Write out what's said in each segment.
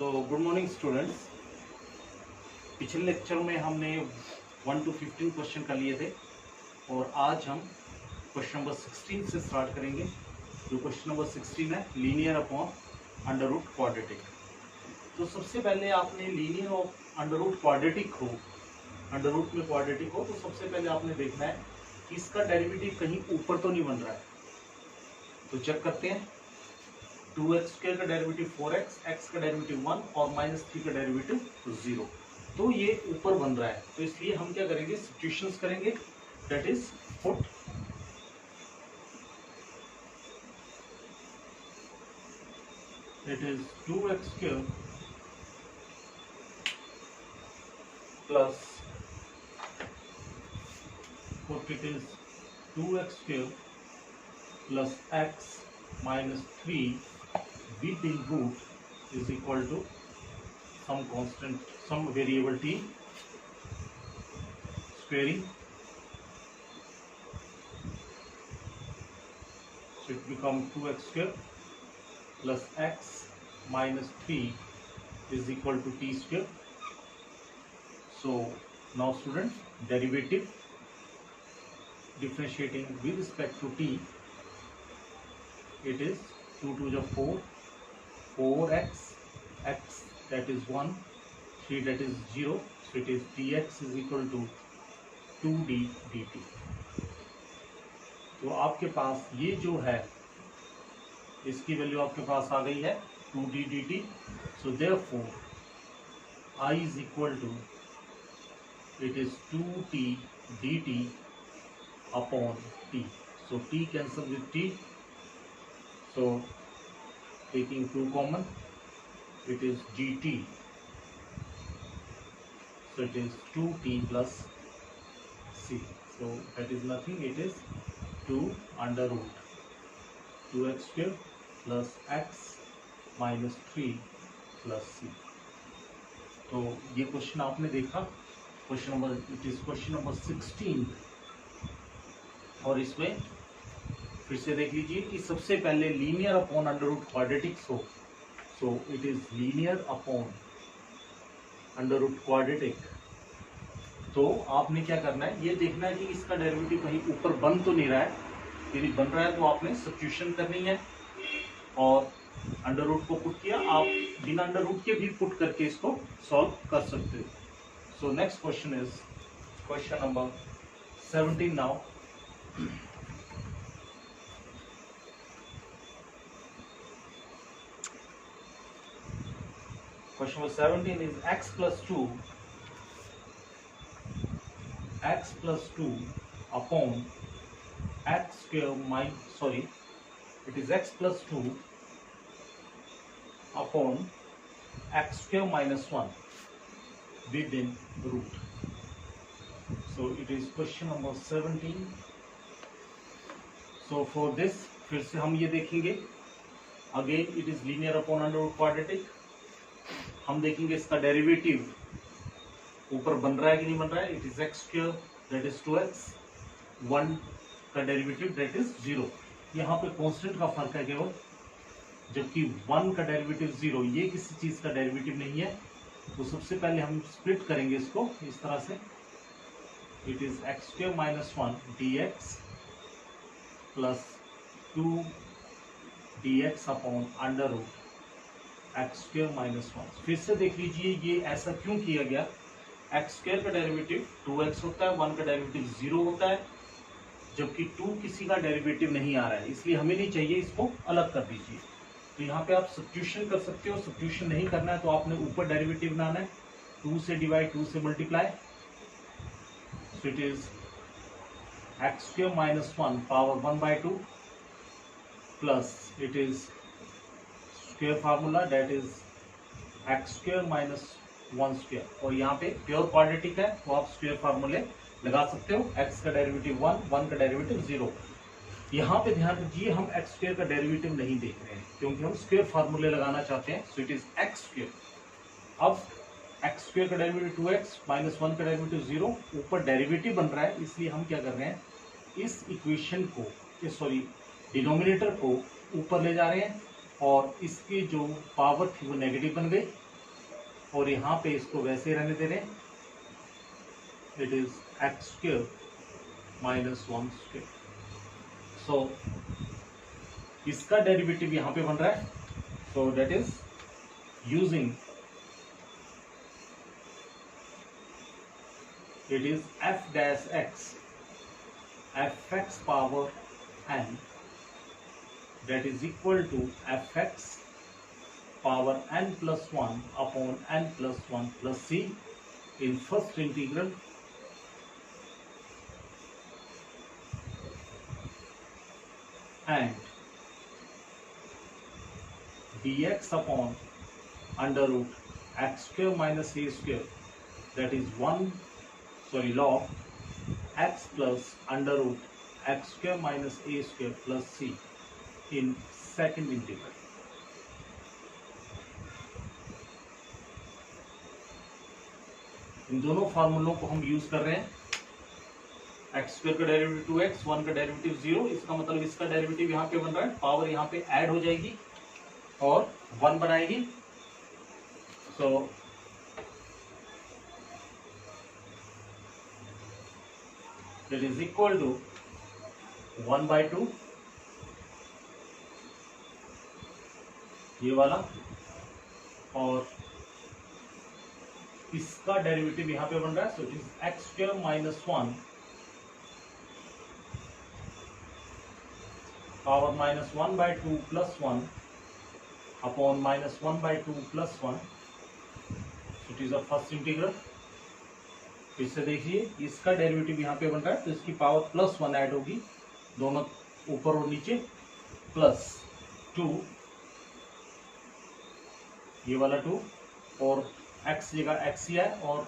Good morning students. पिछले lecture में हमने 1 to 15 क्वेश्चन कर लिए थे और आज हम क्वेश्चन नंबर 16 से स्टार्ट करेंगे। जो क्वेश्चन नंबर 16 है linear upon under root quadratic. तो सबसे पहले आपने linear of under root quadratic हो, अंडर रूट में क्वाड्रेटिक हो, तो सबसे पहले आपने देखना है कि इसका डेरिवेटिव कहीं ऊपर तो नहीं बन रहा है। तो चेक करते हैं। 2x² का डेरिवेटिव 4x, x का डेरिवेटिव 1 और -3 का डेरिवेटिव 0। तो ये ऊपर बन रहा है, तो इसलिए हम क्या करेंगे, सब्स्टिट्यूशंस करेंगे। That is put it is 2x² plus put it is 2x² plus x -3 within root is equal to some constant, some variable t squaring, so it becomes 2x² plus x minus 3 is equal to t square. So now students, derivative differentiating with respect to t, it is 2 to the 4, 4x, x that is 1, 3 that is 0, so it is dx is equal to 2d dt. तो आपके पास ये जो है इसकी value आपके पास आ गई है 2d dt. So therefore I is equal to, it is 2t dt upon t. So t cancel with t. So taking 2 common, it is gt. So it is 2t plus c. So that is nothing, it is 2 under root 2x² plus x minus 3 plus c. तो ये question आपने देखा, question number, it is question number 16। और इसमें फिर से देख लीजिए कि सबसे पहले linear upon under root quadratics हो, so it is linear upon under root quadratic. तो आपने क्या करना है, ये देखना है कि इसका डेरिवेटिव कहीं ऊपर बन तो नहीं रहा है। यदि बन रहा है तो आपने सब्स्टिट्यूशन करनी है और अंडर रूट को पुट किया। आप बिना अंडर रूट के भी पुट करके इसको सॉल्व कर सकते हो। So next question is question number 17 now. Question number 17 is x plus 2 upon x square minus, sorry, it is x plus 2 upon x square minus 1 within root. So it is question number 17. So for this फिर से हम ये देखेंगे, again it is linear upon under root quadratic. हम देखेंगे इसका derivative ऊपर बन रहा है कि नहीं बन रहा है। It is x² that is 2x, 1 का डेरिवेटिव दैट इज 0। यहाँ पे कांस्टेंट का फर्क है केवल, जबकि 1 का डेरिवेटिव 0, ये किसी चीज का डेरिवेटिव नहीं है। तो सबसे पहले हम स्प्लिट करेंगे इसको इस तरह से। It is x² minus 1 dx plus 2 dx upon under root x² minus 1। फिर से देख लीजिए ये ऐसा क्यों किया गया। x² का डेरिवेटिव 2x होता है, 1 का डेरिवेटिव 0 होता है, जबकि 2 किसी का डेरिवेटिव नहीं आ रहा है, इसलिए हमें नहीं चाहिए, इसको अलग कर दीजिए। तो यहाँ पे आप सब्स्टिट्यूशन कर सकते हो। सब्स्टिट्यूशन नहीं करना है तो आपने ऊपर डेरिवेटिव बनाना है, 2 से डिवाइड, 2 से multiply. So it is x² minus 1 power 1/2 plus it is square formula that is x² minus 1²। और यहाँ पे प्योर क्वाड्रेटिक है तो आप स्क्वायर फार्मूले लगा सकते हो। x का डेरिवेटिव 1, 1 का डेरिवेटिव 0। यहाँ पे ध्यान दीजिए, हम x² का डेरिवेटिव नहीं देख रहे हैं क्योंकि हम स्क्वायर फार्मूले लगाना चाहते हैं। सो इट इज x²। अब x² का डेरिवेटिव 2x माइनस 1 का डेरिवेटिव 0, ऊपर डेरिवेटिव बन रहा है, इसलिए हम क्या कर रहे हैं, इस इक्वेशन को, सॉरी डिनोमिनेटर को ऊपर ले जा रहे हैं और इसकी जो पावर थी वो नेगेटिव बन गई, और यहाँ पे इसको वैसे रहने दे रहे हैं, it is x square minus 1 square. So इसका डेरिवेटिव यहाँ पे बन रहा है, so that is using it is f dash x fx power n, that is equal to fx power n plus 1 upon n plus 1 plus c in first integral and dx upon under root x square minus a square, that is log x plus under root x square minus a square plus c in second integral. इन दोनों फार्मूलों को हम use कर रहे हैं। X square का derivative 2x, 1 का derivative 0, इसका मतलब इसका डेरिवेटिव यहाँ पे बन रहा है, पावर यहाँ पे ऐड हो जाएगी और 1 बनाएगी। सो that is equal to 1 by 2 ये वाला, और इसका डेरिवेटिव यहाँ पे बन रहा है, so it is x square minus 1 power minus 1 by 2 plus 1 upon minus 1 by 2 plus 1, it is a first integral. इससे देखिए इसका डेरिवेटिव यहाँ पे बन रहा है, तो इसकी पावर प्लस 1 ऐड होगी, दोनों ऊपर और नीचे, प्लस 2 ये वाला 2, और x जगह x ही है और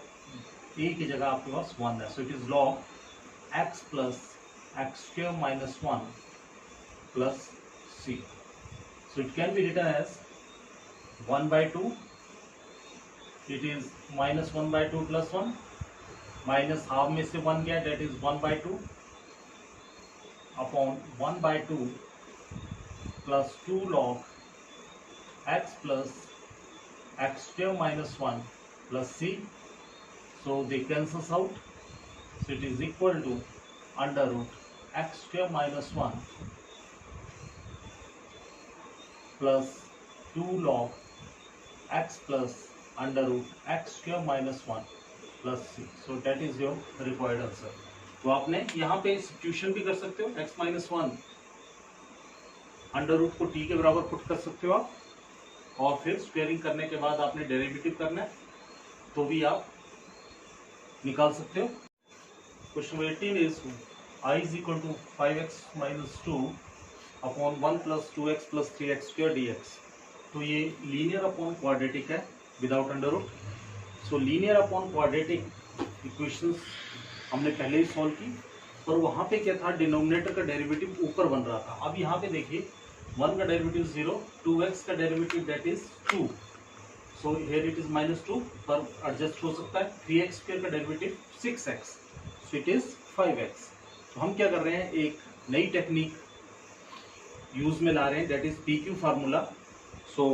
a की जगह आपके पास 1 है, so it is log x plus x square minus 1 plus c, so it can be written as 1 by 2, it is minus 1 by 2 plus 1, minus half में से 1 गया, that is 1 by 2 upon 1 by 2 plus 2 log x plus x square minus 1 plus c, so they cancels out, so it is equal to under root x square minus 1 plus 2 log x plus under root x square minus 1 plus c, so that is your required answer. तो आपने यहाँ पे substitution भी कर सकते हो, x minus 1 under root को t के बराबर पुट कर सकते हो आप, और फिर स्क्वेयरिंग करने के बाद आपने डेरिवेटिव करना है तो भी आप निकाल सकते हो। Question 18 is i is equal to 5x minus 2 upon 1 plus 2x plus 3x square dx। तो ये लीनियर अपॉन क्वाड्रेटिक है without under root. So linear upon quadratic equations हमने पहले ही सॉल्व की, पर वहाँ पे क्या था, डिनोमिनेटर का डेरिवेटिव ऊपर बन रहा था। अब यहाँ पे देखिए 1 का डेरिवेटिव 0, 2x का derivative that is 2, so here it is minus 2 पर एडजस्ट हो सकता है। 3x स्क्वायर का derivative 6x, so it is 5x। तो हम क्या कर रहे हैं, एक नई टेक्निक यूज में ला रहे हैं, दैट इज PQ फार्मूला। सो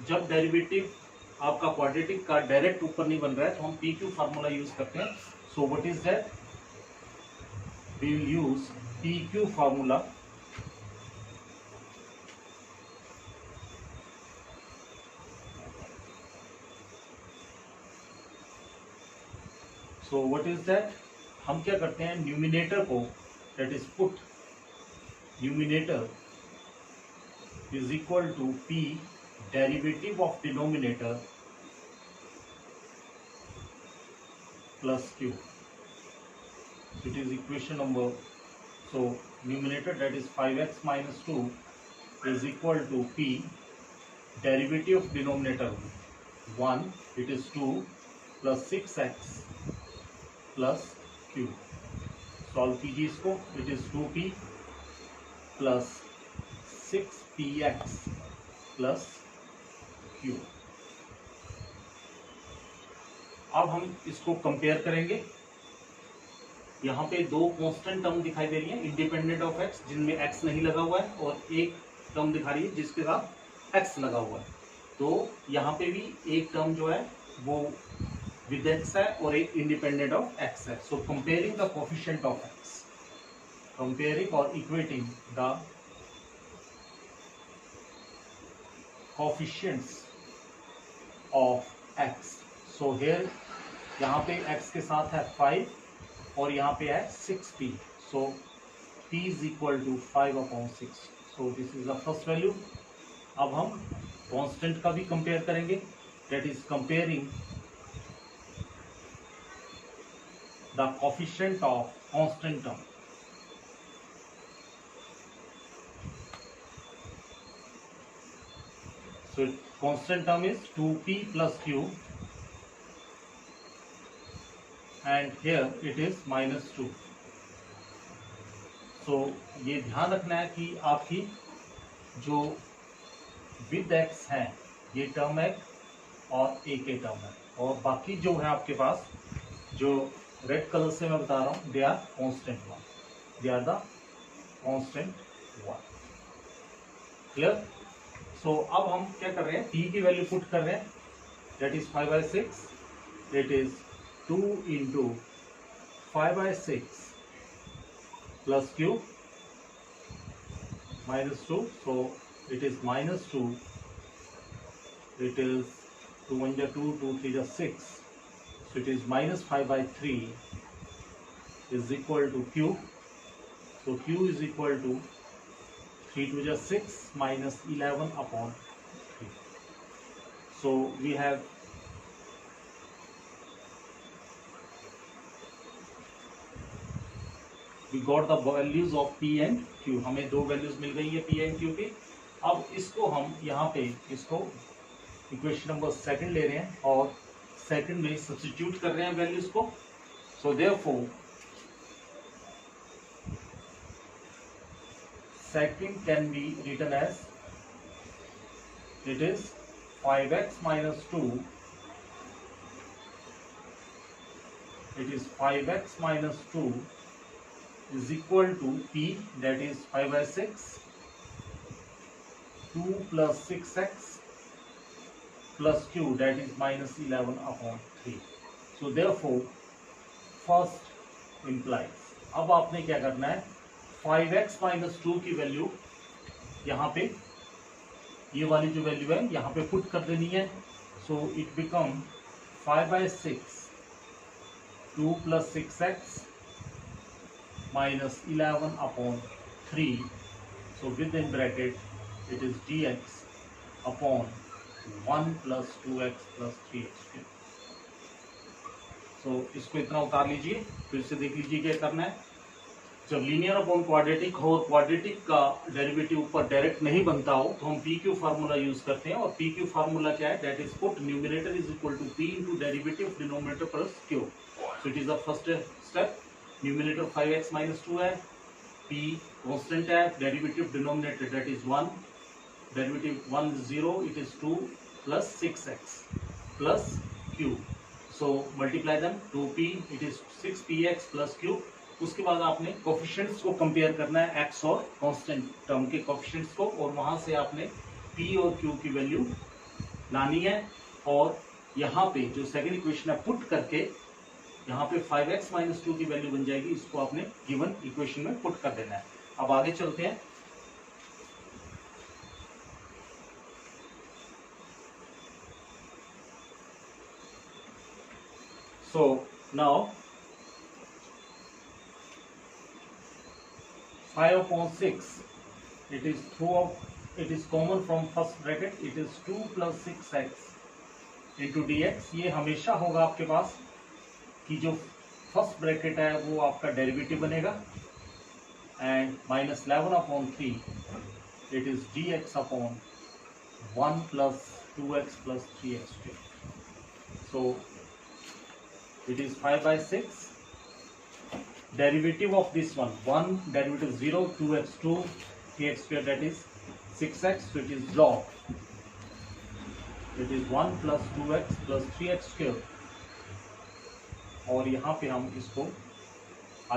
जब डेरिवेटिव आपका क्वाड्रेटिक का डायरेक्ट ऊपर नहीं बन रहा है तो हम PQ फार्मूला यूज करते हैं। So what is that, we will use PQ formula so what is that, हम क्या करते हैं, न्यूमिनेटर को, that is put numerator is equal to P derivative of denominator plus Q, it is equation number. So numerator that is 5x minus 2 is equal to P derivative of denominator 1, it is 2 plus 6x plus Q। Solve कीजिए इसको, it is 2P plus 6px plus Q। अब हम इसको compare करेंगे। यहाँ पे दो constant term दिखाई दे रही है इंडिपेंडेंट ऑफ x, जिनमें x नहीं लगा हुआ है, और एक टर्म दिखा रही है जिसके साथ x लगा हुआ है। तो यहाँ पे भी एक टर्म जो है वो विद एक्स है और एक इंडिपेंडेंट ऑफ एक्स है. So comparing the coefficient of x, comparing और equating the coefficients of x. So here यहाँ पे x के साथ है 5 और यहाँ पे है 6p. So p is equal to 5/6. So this is the first value. अब हम कांस्टेंट का भी कंपेयर करेंगे, that is comparing the coefficient of constant term. So constant term is 2p plus q and here it is -2. So ये ध्यान रखना है कि आपकी जो विद एक्स है ये टर्म है और एक ही टर्म है, और बाकी जो है आपके पास जो रेड कलर से मैं बता रहा हूँ they are constant one, they are the constant one. Clear? So अब हम क्या कर रहे हैं, t की वैल्यू पुट कर रहे हैं, that is 5/6. It is 2 into 5/6 plus q -2. So it is -2. It is 2 1 2, 2 3 6. So it is -5/3 is equal to q. So q is equal to 3 2 6 minus 11/3. So we have got the values of p and q. हमें दो values मिल गई है p and q की. अब इसको हम यहाँ पे इसको इक्वेशन नंबर सेकंड ले रहे हैं और सेकंड में सब्स्टिट्यूट कर रहे हैं वैल्यूज को. So therefore second can be written as it is 5x minus 2. It is 5x minus 2 is equal to p, that is 5/6, 2 plus 6x plus q, that is -11/3. So therefore first implies. अब आपने क्या करना है, 5x minus 2 की value यहाँ पे ये वाली जो वैल्यू है यहाँ पे पुट कर देनी है. So it become 5/6 2 plus 6x minus 11/3. So within bracket it is dx upon 1 plus 2x plus 3x. So इसको इतना उतार लीजिए, फिर से देख लीजिए क्या करना है. जब लीनियर अपॉन क्वाड्रेटिक हो और क्वाड्रेटिक का डेरिवेटिव ऊपर डायरेक्ट नहीं बनता हो तो हम पी क्यू फार्मूला यूज करते हैं. और पी क्यू फार्मूला क्या है, that is put numerator is equal to P into derivative denominator plus Q. So it is the first step. Numerator 5x minus 2 है, p कांस्टेंट है, derivative denominator that is 1, derivative 1 is 0, it is 2 plus 6x plus q. So multiply them, 2p it is 6px plus q. उसके बाद आपने coefficients को compare करना है, x और constant term के कोफिशिएंट्स को, और वहां से आपने p और q की वैल्यू लानी है. और यहाँ पे जो सेकंड इक्वेशन है पुट करके यहाँ पे 5x minus 2 की वैल्यू बन जाएगी, इसको आपने गिवन इक्वेशन में पुट कर देना है. अब आगे चलते हैं. So now 5/6 it is common from first bracket, it is 2 plus 6x into dx. ये हमेशा होगा आपके पास कि जो फर्स्ट ब्रैकेट है वो आपका डेरिवेटिव बनेगा, and -11/3 it is dx upon 1 plus 2x plus 3x. So it is 5/6. Derivative of this one, 1 derivative 0, 2x 2, 3x square, that is 6x. So it is log, it is 1 plus 2x plus 3x square. और यहाँ पे हम इसको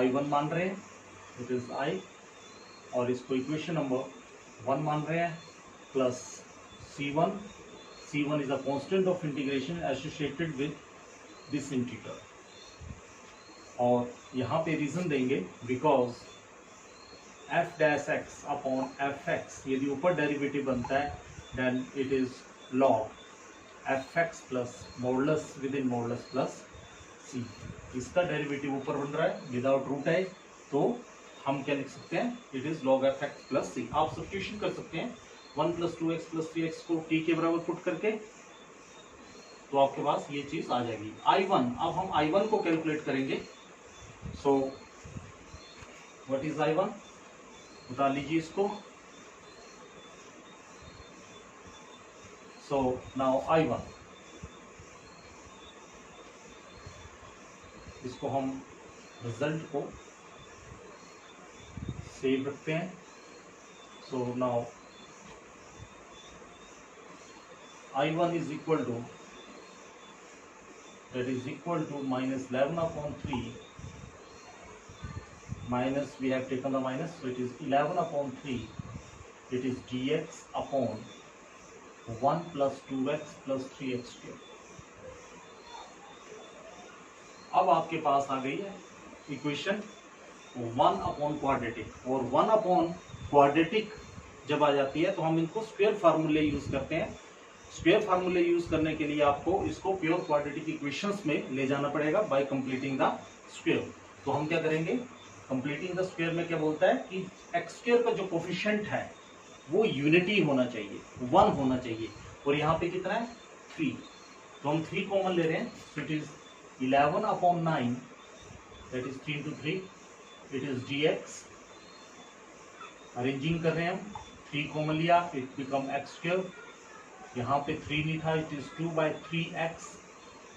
I1 मान रहे हैं, it is I, और इसको इक्वेशन नंबर 1 मान रहे हैं, plus C1 C1 is a constant of integration associated with this integral. और यहाँ पे रीजन देंगे because f dash x upon F X, यदि ऊपर डेरिवेटिव बनता है then it is log fx plus modulus within modulus plus c. इसका derivative ऊपर बन रहा है विदाउट रूट है, तो हम क्या लिख सकते हैं, it is log fx plus c. आप सब्स्टिट्यूशन कर सकते हैं 1 प्लस 2x प्लस 3x को t के बराबर पुट करके, तो आपके पास ये चीज आ जाएगी. I1, अब हम I1 को कैलकुलेट करेंगे. सो व्हाट इज I1, बता लीजिए इसको. सो नाउ I1, इसको हम रिजल्ट को सेव रखते हैं. So now I1 is equal to, that is equal to minus 11 upon 3 minus, we have taken the minus, so it is 11 upon 3, it is dx upon 1 plus 2x plus 3x cube. अब आपके पास आ गई है equation 1 upon quadratic, और 1 upon quadratic जब आ जाती है तो हम इनको स्क्वायर फार्मूले यूज करते हैं. स्क्वायर फार्मूले यूज करने के लिए आपको इसको प्योर क्वाड्रेटिक इक्वेशंस में ले जाना पड़ेगा बाय कंप्लीटिंग द स्क्वायर. तो हम क्या करेंगे, कंप्लीटिंग द स्क्वायर में क्या बोलता है कि एक्स स्क्वायर का जो कोफिशिएंट है वो यूनिटी होना चाहिए, 1 होना चाहिए, और यहाँ पे कितना है 3, तो हम 3 कॉमन ले रहे हैं. सो it is 11 upon 9, that is 3 into 3, it is dx. Arranging कर रहे हैं हम, 3 कॉमन लिया, इट बिकम एक्स स्क्वायर. यहाँ पे 3 नहीं था, इट इज 2/3x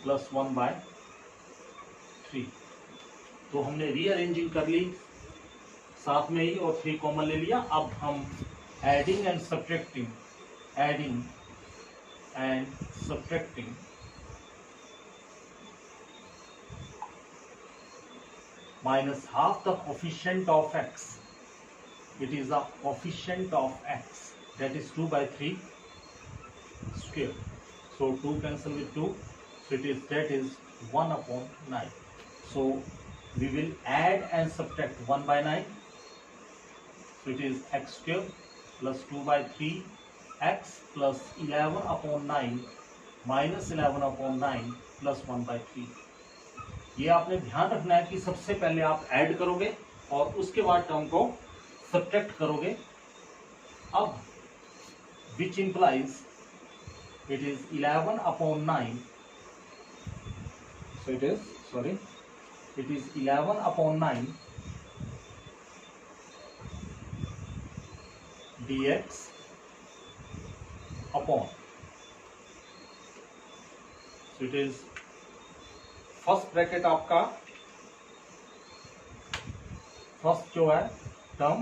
प्लस 1/3. तो हमने रीअरेंजिंग कर ली साथ में ही और 3 कॉमन ले लिया. अब हम adding and subtracting minus half the coefficient of x, it is the coefficient of x, that is 2/3 square. So 2 cancel with 2, so that is 1 upon 9. So we will add and subtract 1/9, so it is x square plus 2/3 x plus 11 upon 9 minus 11 upon 9 plus 1/3. ये आपने ध्यान रखना है कि सबसे पहले आप add करोगे और उसके बाद टर्म को सब्ट्रैक्ट करोगे. अब which implies it is 11 upon 9, so it is 11 upon 9 dx upon, so it is first bracket आपका, फर्स्ट जो है टर्म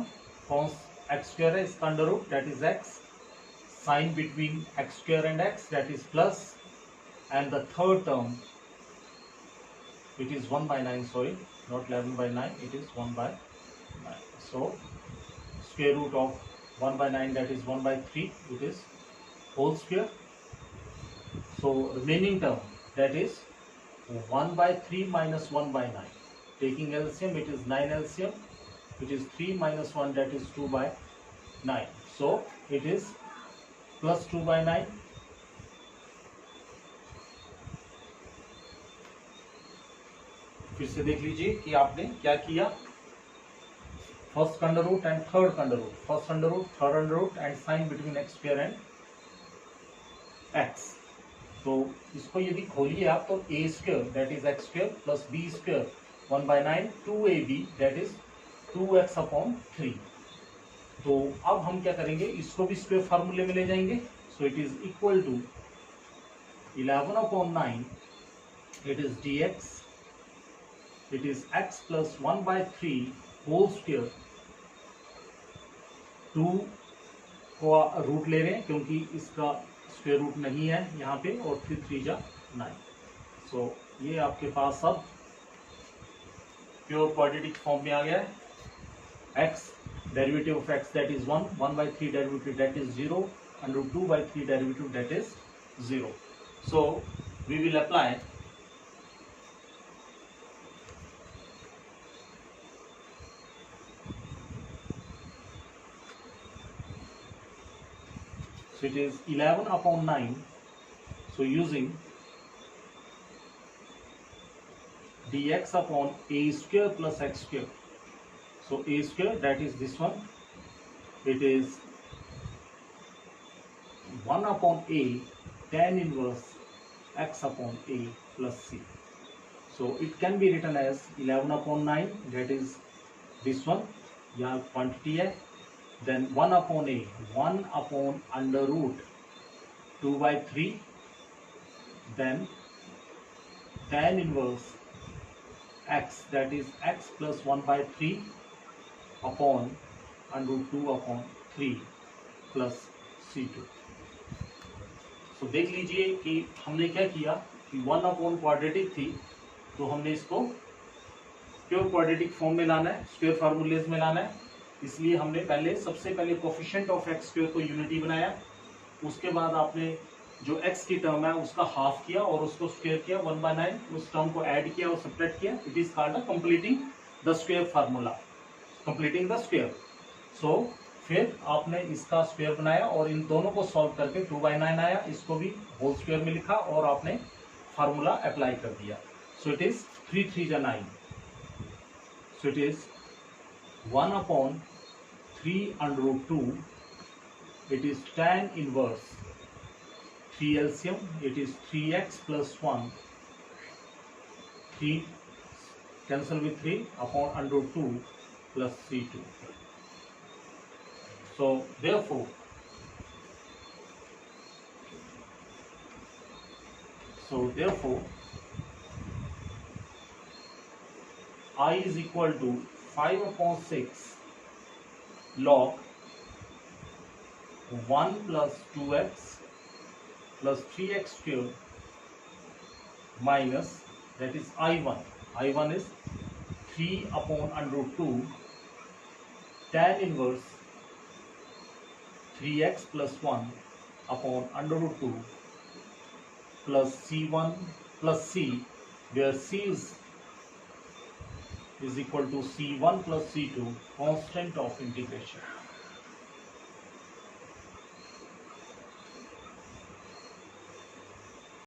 कौन एक्स स्क्वायर है, इसका under root that is x, sign between x square and x, that is plus, and the third term it is 1/9, sorry, not 11/9, it is 1/9. So square root of 1/9, that is 1/3, it is whole square. So remaining term, that is 1/3 minus 1/9, taking LCM it is 9 LCM, it is 3 minus 1, that is 2/9. So it is plus 2/9, फिर से देख लीजिए कि आपने क्या किया. First under root and third under root, first under root, third under root, and sign between x square and x. तो इसको यदि खोलिए आप तो a square that is x square plus b square 1/9 2ab, that is 2x upon 3. तो अब हम क्या करेंगे, इसको भी स्क्वायर फार्मूले में ले जाएंगे. So it is equal to 11 upon 9, it is dx, it is x plus 1/3 whole square. 2 को रूट ले रहे हैं क्योंकि इसका स्क्वायर रूट नहीं है यहाँ पे, और फिर 3 जा 9. सो ये आपके पास अब प्योर क्वाड्रेटिक फॉर्म में आ गया है. x derivative of x, that is 1, 1/3 derivative, that is 0, under 2/3 derivative, that is 0. So we will apply so it is 11 upon 9. So using dx upon a square plus x square. So a square, that is this one, it is 1 upon a tan inverse x upon a plus c. So it can be written as 11 upon 9, that is this one, यहाँ quantity है. Then 1 upon a, 1 upon under root 2 by 3. Then tan inverse x, that is x plus 1 by 3 upon under root 2 upon 3 plus c2. तो देख लीजिए कि हमने क्या किया कि 1 अपॉन क्वाड्रेटिक थी तो हमने इसको प्योर क्वाड्रेटिक फॉर्म में लाना है, स्क्वायर फार्मूलेज में लाना है. इसलिए हमने सबसे पहले कोफिशिएंट ऑफ एक्स स्क्वायर को यूनिटी बनाया. उसके बाद आपने जो x की टर्म है उसका हाफ किया और उसको स्क्वायर किया 1/9, उस टर्म को ऐड किया और सब्ट्रैक्ट किया. It is called completing the square formula, completing the square. So फिर आपने इसका स्क्वायर बनाया और इन दोनों को सॉल्व करके 2/9 आया, इसको भी होल स्क्वायर में लिखा और आपने फार्मूला अप्लाई कर दिया. सो इट इज 3 3 जा 9. सो it is 1 upon 3 under root 2. It is tan inverse 3 LCM. It is 3x plus 1. 3 cancel with 3 upon under root 2 plus c2. So therefore I is equal to 5 upon 6 log 1 plus 2x plus 3x square minus, that is I1. I1 is 3 upon under root 2 tan inverse 3x plus 1 upon under root 2 plus c1 plus c, where c is equal to c1 plus c2, constant of integration.